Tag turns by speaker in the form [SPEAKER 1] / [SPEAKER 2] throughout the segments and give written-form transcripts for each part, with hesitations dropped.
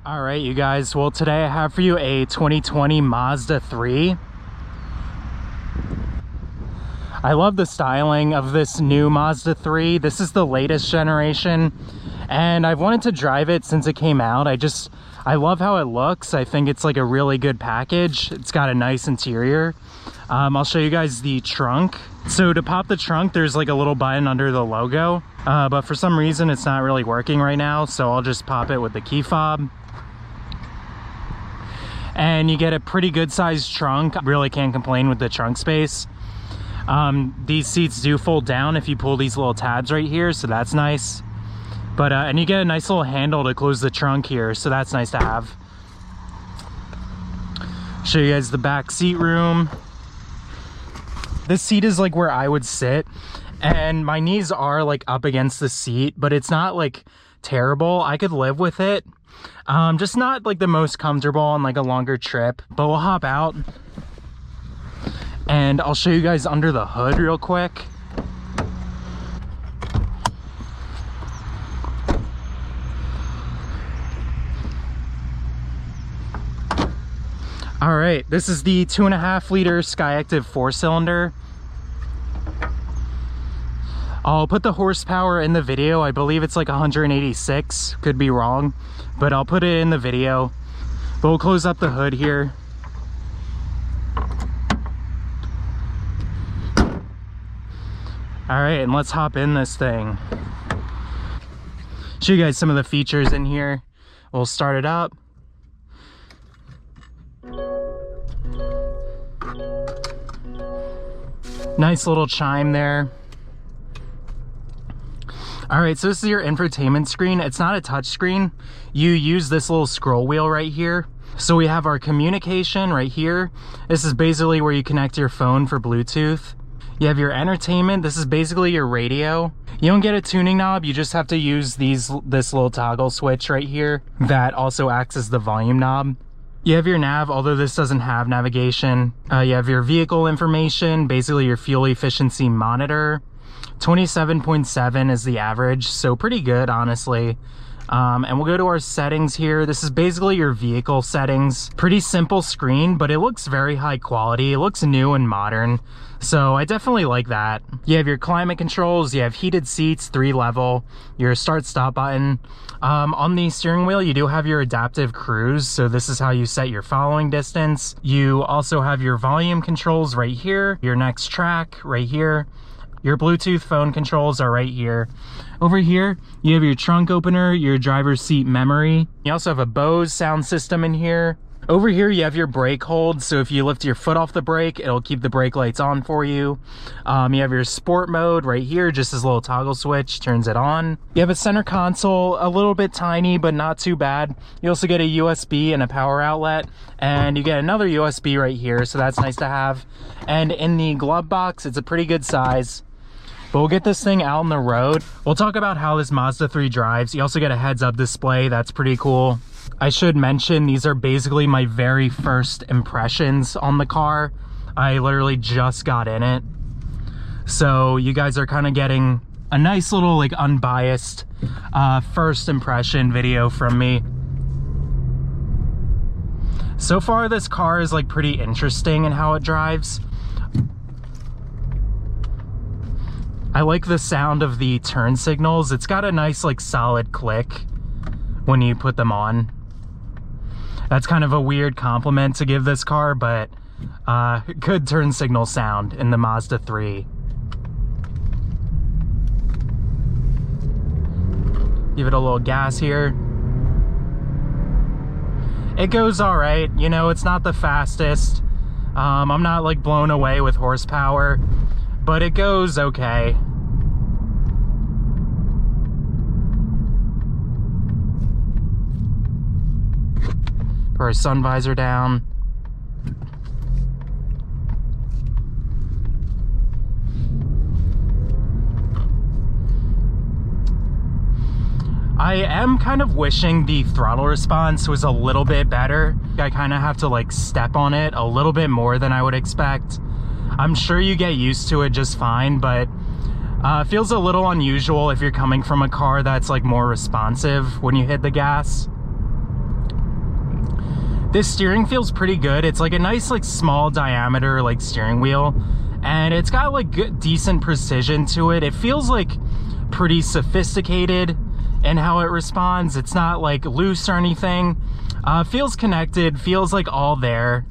[SPEAKER 1] All right, you guys. Well, today I have for you a 2020 Mazda 3. I love the styling of this new Mazda 3. This is the latest generation, and I've wanted to drive it since it came out. I love how it looks. I think it's like a really good package. It's got a nice interior. I'll show you guys the trunk. So to pop the trunk, there's like a little button under the logo, but for some reason it's not really working right now, so I'll just pop it with the key fob. And you get a pretty good sized trunk. Really can't complain with the trunk space. These seats do fold down if you pull these little tabs right here, so that's nice. But and you get a nice little handle to close the trunk here, so that's nice to have. Show you guys the back seat room. This seat is like where I would sit, and my knees are like up against the seat, but it's not like terrible. I could live with it. Just not like the most comfortable on like a longer trip, but we'll hop out and I'll show you guys under the hood real quick. All right, this is the 2.5 liter Skyactiv 4-cylinder. I'll put the horsepower in the video. I believe it's like 186, could be wrong, but I'll put it in the video. But we'll close up the hood here. All right, and let's hop in this thing. Show you guys some of the features in here. We'll start it up. Nice little chime there. All right, so this is your infotainment screen. It's not a touch screen. You use this little scroll wheel right here. So we have our communication right here. This is basically where you connect your phone for Bluetooth. You have your entertainment. This is basically your radio. You don't get a tuning knob. You just have to use this little toggle switch right here that also acts as the volume knob. You have your nav, although this doesn't have navigation. You have your vehicle information, basically your fuel efficiency monitor. 27.7 is the average, so pretty good, honestly. And we'll go to our settings here. This is basically your vehicle settings. Pretty simple screen, but it looks very high quality. It looks new and modern, so I definitely like that. You have your climate controls. You have heated seats, 3-level, your start stop button. On the steering wheel, you do have your adaptive cruise, so this is how you set your following distance. You also have your volume controls right here, your next track right here. Your Bluetooth phone controls are right here. Over here, you have your trunk opener, your driver's seat memory. You also have a Bose sound system in here. Over here, you have your brake hold, so if you lift your foot off the brake, it'll keep the brake lights on for you. You have your sport mode right here, just this little toggle switch turns it on. You have a center console, a little bit tiny, but not too bad. You also get a USB and a power outlet, and you get another USB right here, so that's nice to have. And in the glove box, it's a pretty good size. But we'll get this thing out on the road. We'll talk about how this Mazda 3 drives. You also get a heads-up display. That's pretty cool. I should mention these are basically my very first impressions on the car. I literally just got in it. So you guys are kind of getting a nice little like unbiased first impression video from me. So far this car is like pretty interesting in how it drives. I like the sound of the turn signals. It's got a nice like solid click when you put them on. That's kind of a weird compliment to give this car, but good turn signal sound in the Mazda 3. Give it a little gas here. It goes all right. You know, it's not the fastest. I'm not like blown away with horsepower, but it goes okay. Put our sun visor down. I am kind of wishing the throttle response was a little bit better. I kind of have to like step on it a little bit more than I would expect. I'm sure you get used to it just fine, but it feels a little unusual if you're coming from a car that's like more responsive when you hit the gas. This steering feels pretty good. It's like a nice, like small diameter, like steering wheel, and it's got like good, decent precision to it. It feels like pretty sophisticated in how it responds. It's not like loose or anything. Feels connected, feels like all there.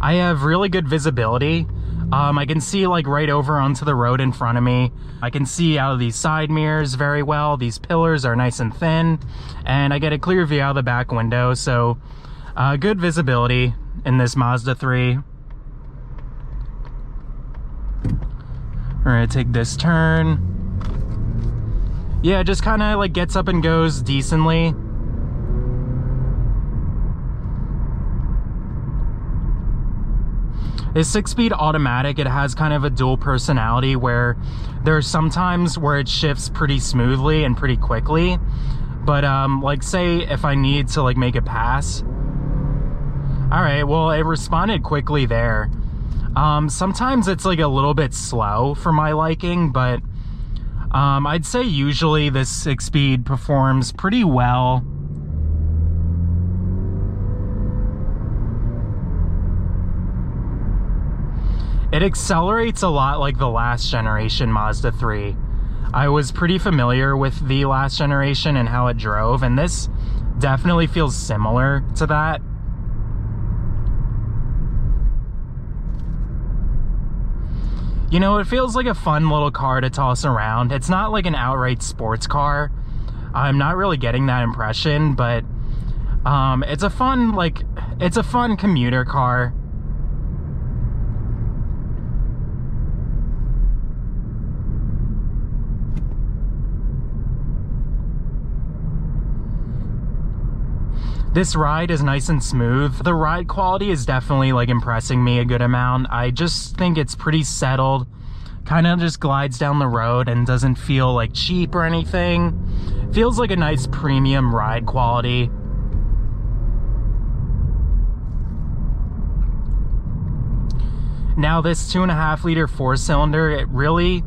[SPEAKER 1] I have really good visibility. I can see like right over onto the road in front of me. I can see out of these side mirrors very well. These pillars are nice and thin, and I get a clear view out of the back window. So good visibility in this Mazda 3. We're gonna take this turn. Yeah, it just kind of like gets up and goes decently. This 6-speed automatic, it has kind of a dual personality where there's sometimes where it shifts pretty smoothly and pretty quickly. But like say if I need to like make a pass. All right, well, it responded quickly there. Sometimes it's like a little bit slow for my liking, but I'd say usually this 6-speed performs pretty well. It accelerates a lot like the last generation Mazda 3. I was pretty familiar with the last generation and how it drove, and this definitely feels similar to that. You know, it feels like a fun little car to toss around. It's not like an outright sports car. I'm not really getting that impression, but it's a fun commuter car. This ride is nice and smooth. The ride quality is definitely like impressing me a good amount. I just think it's pretty settled, kind of just glides down the road and doesn't feel like cheap or anything. Feels like a nice premium ride quality. Now this 2.5 liter 4-cylinder, it really,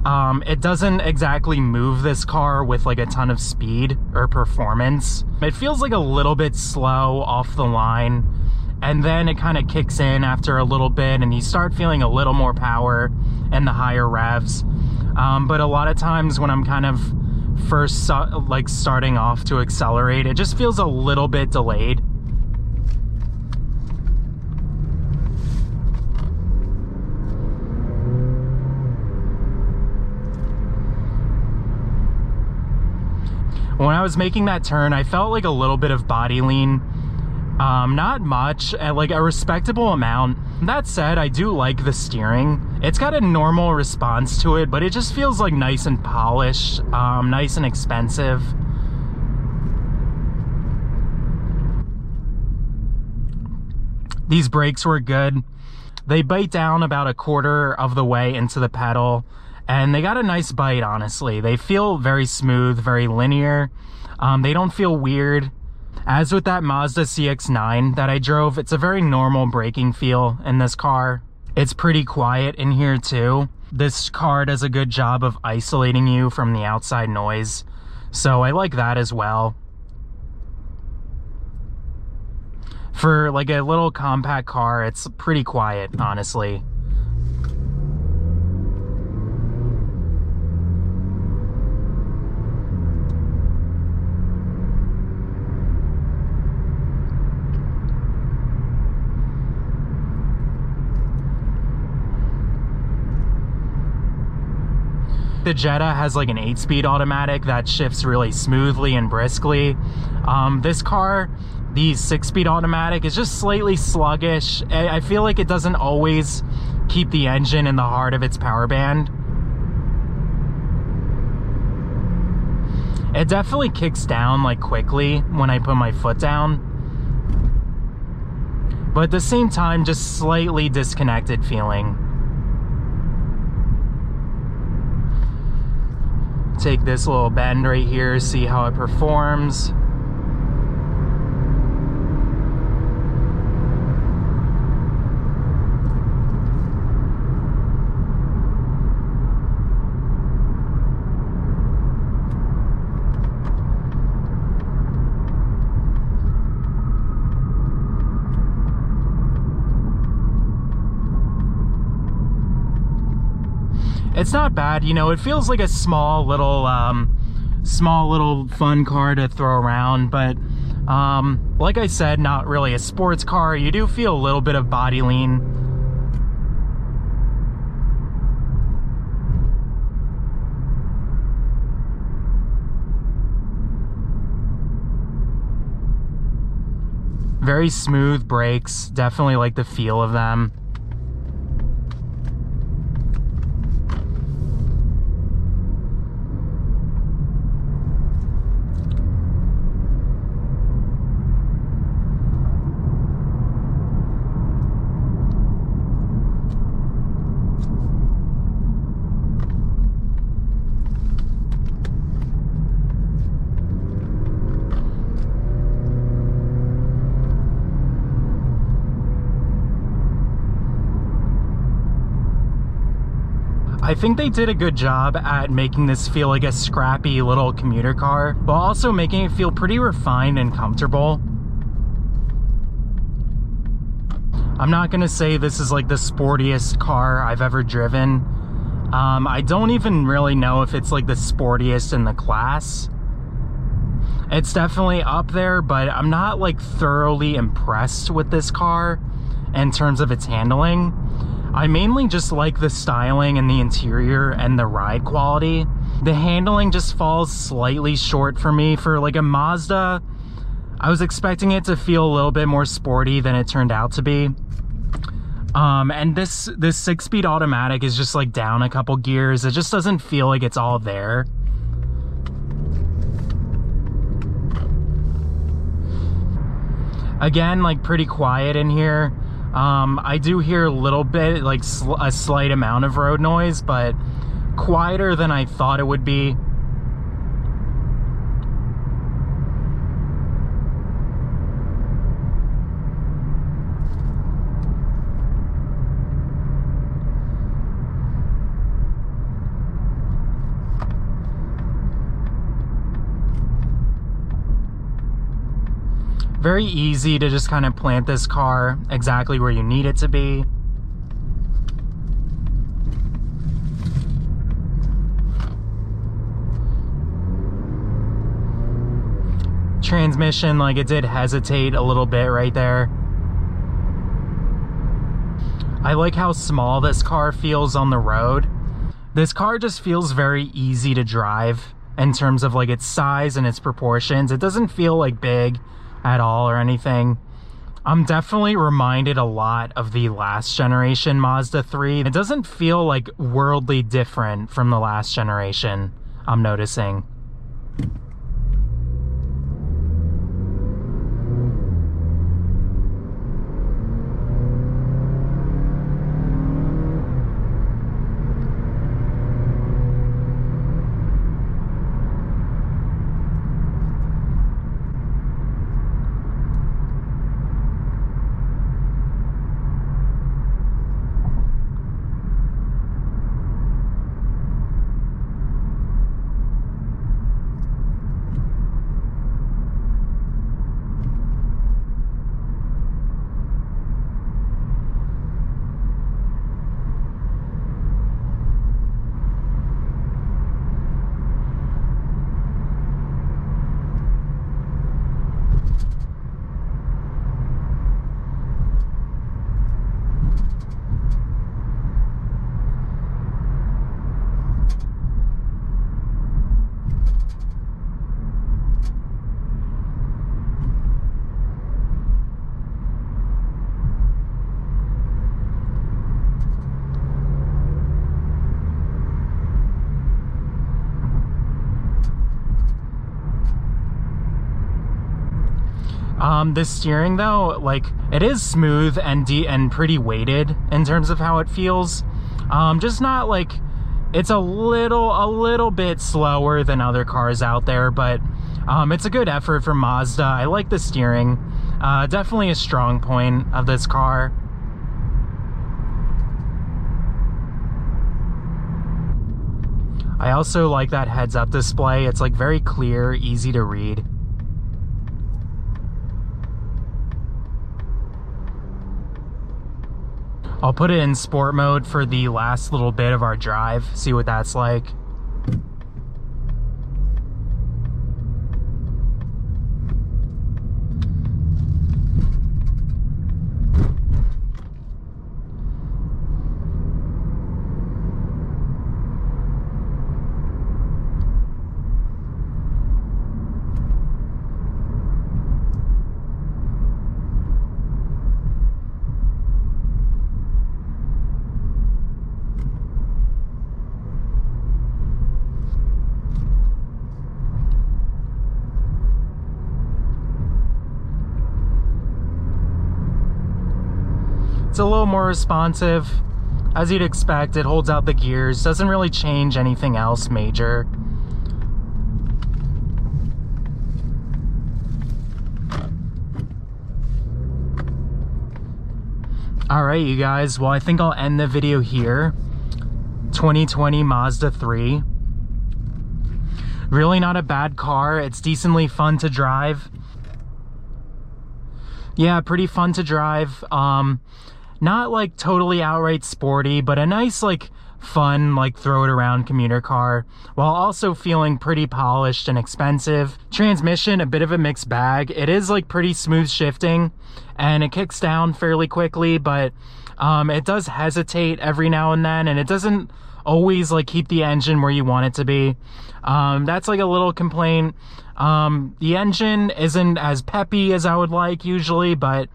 [SPEAKER 1] it doesn't exactly move this car with like a ton of speed or performance. It feels like a little bit slow off the line, and then it kind of kicks in after a little bit and you start feeling a little more power and the higher revs. But a lot of times when I'm kind of first starting off to accelerate, it just feels a little bit delayed. When I was making that turn, I felt like a little bit of body lean. Not much, like a respectable amount. That said, I do like the steering. It's got a normal response to it, but it just feels like nice and polished, nice and expensive. These brakes were good. They bite down about a quarter of the way into the pedal, and they got a nice bite, honestly. They feel very smooth, very linear. They don't feel weird. As with that Mazda CX-9 that I drove, it's a very normal braking feel in this car. It's pretty quiet in here too. This car does a good job of isolating you from the outside noise, so I like that as well. For like a little compact car, it's pretty quiet, honestly. The Jetta has like an 8-speed automatic that shifts really smoothly and briskly. This car, the 6-speed automatic, is just slightly sluggish. I feel like it doesn't always keep the engine in the heart of its power band. It definitely kicks down like quickly when I put my foot down, but at the same time, just slightly disconnected feeling. Take this little bend right here, see how it performs. It's not bad, you know, it feels like a small little fun car to throw around, but like I said, not really a sports car. You do feel a little bit of body lean. Very smooth brakes, definitely like the feel of them. I think they did a good job at making this feel like a scrappy little commuter car, while also making it feel pretty refined and comfortable. I'm not gonna say this is like the sportiest car I've ever driven. I don't even really know if it's like the sportiest in the class. It's definitely up there, but I'm not like thoroughly impressed with this car in terms of its handling. I mainly just like the styling and the interior and the ride quality. The handling just falls slightly short for me. For like a Mazda, I was expecting it to feel a little bit more sporty than it turned out to be. And this 6-speed automatic is just like down a couple gears. It just doesn't feel like it's all there. Again, like pretty quiet in here. I do hear a little bit, like a slight amount of road noise, but quieter than I thought it would be. Very easy to just kind of plant this car exactly where you need it to be. Transmission, like it did hesitate a little bit right there. I like how small this car feels on the road. This car just feels very easy to drive in terms of like its size and its proportions. It doesn't feel like big at all or anything. I'm definitely reminded a lot of the last generation Mazda 3. It doesn't feel like worldly different from the last generation, I'm noticing. The steering though, like it is smooth and pretty weighted in terms of how it feels. Just not like, it's a little bit slower than other cars out there, but it's a good effort from Mazda. I like the steering. Definitely a strong point of this car. I also like that heads-up display. It's like very clear, easy to read. I'll put it in sport mode for the last little bit of our drive, see what that's like. It's a little more responsive. As you'd expect, it holds out the gears, doesn't really change anything else major. Alright, you guys, well, I think I'll end the video here. 2020 Mazda 3. Really not a bad car. It's decently fun to drive. Yeah, pretty fun to drive. Not like totally outright sporty, but a nice like fun like throw it around commuter car, while also feeling pretty polished and expensive. Transmission, a bit of a mixed bag. It is like pretty smooth shifting and it kicks down fairly quickly, but it does hesitate every now and then, and it doesn't always like keep the engine where you want it to be. That's like a little complaint. The engine isn't as peppy as I would like usually, but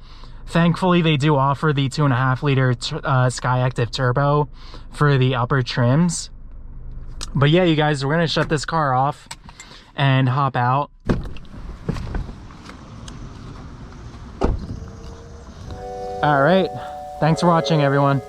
[SPEAKER 1] thankfully they do offer the 2.5 liter Skyactiv turbo for the upper trims. But yeah, you guys, we're gonna shut this car off and hop out. All right, thanks for watching, everyone.